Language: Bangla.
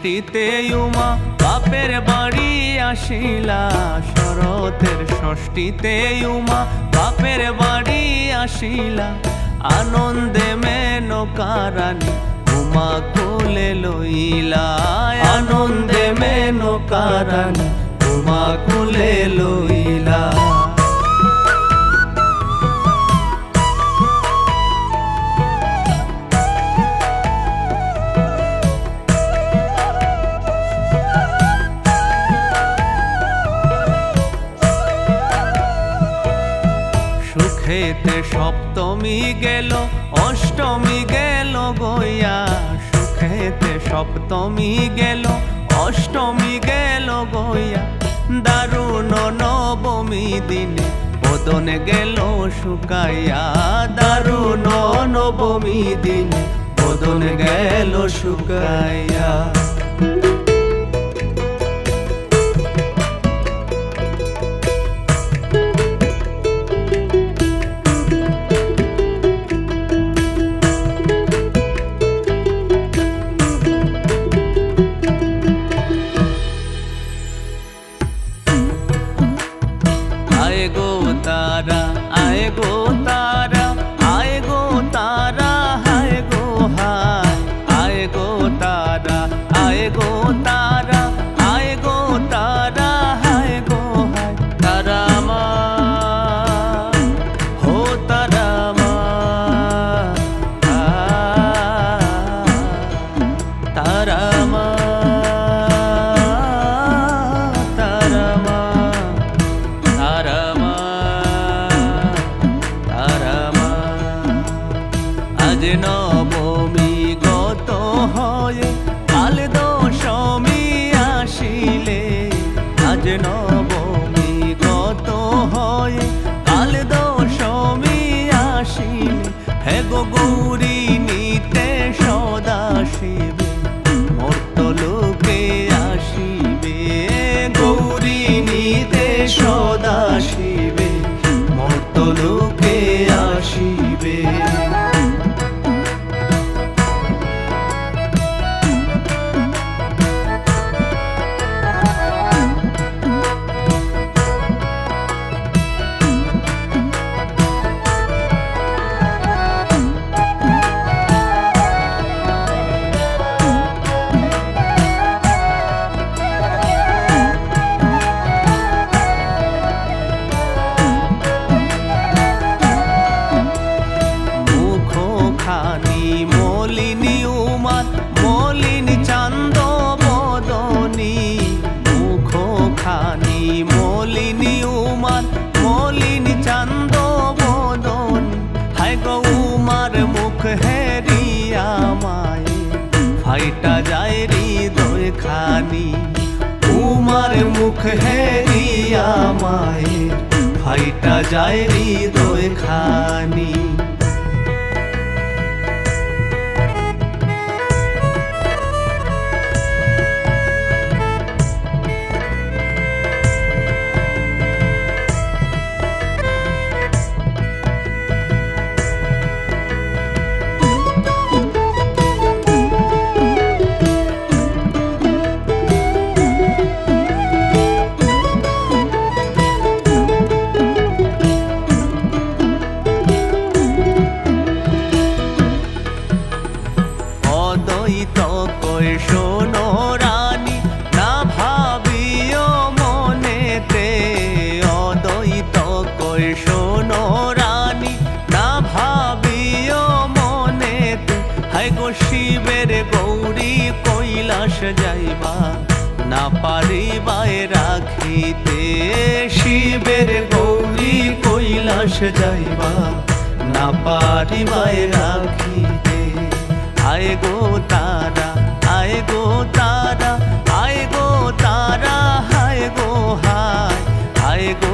ষষ্ঠীতে উমা বাপের বাড়ি আসিলা, শরতের ষষ্ঠীতে উমা বাপের বাড়ি আসিলা। আনন্দে মেনকা রানী উমা কোলে লইলা, আনন্দে মেনকা রানী উমা কোলে লইলা। সুখেতে সপ্তমী গেল অষ্টমী গেল গইয়া, সুখেতে সপ্তমী গেল অষ্টমী গেল গইয়া। দারুণ নবমী দিনে বদন গেল শুকাইয়া, দারুণ নবমী দিনে বদন গেল শুকাইয়া। आए गो तारा, आए गो तारा, आए गो तारा, हाय गो हाय। आए गो तारा, आए गो तारा, आए गो तारा, हाय गो हाय। तारा माँ हो तारा माँ, तारा माँ, আজ নবমী গত হয়ে কাল দশমী আসিলে, আজ নবমী গত হয়ে কাল দশমী আসিলে। হে গো গৌরী নিতে সদা শিবে মর্তলোকে আসিবে, গৌরী নিতে সদা শিবে মর্তলোকে আসিবে। মলিনী উমার মলিনী চান্দ বদনী, মুখ খানি মলিনী উমার মলিনী চান্দ বদনী। হায় গো উমার মুখ হেরিয়া মায়ে ফাইটা যায় হৃদয় খানি, উমার মুখ হেরিয়া মায়ে ফাইটা যায় হৃদয় খানি। শোনো রানী না ভাবিও মনেতে, অদ্বৈত কই শোনো রানী না ভাবিও মনেতে। হায় গো শিবের গৌরী কৈলাস যাইবা না পারিবায় রাখিতে, শিবের গৌরী কৈলাস যাইবা না পারিবায় রাখিতে। आए गो तारा, आए गो तारा, आए गो तारा, हाय गो हाय। आए गो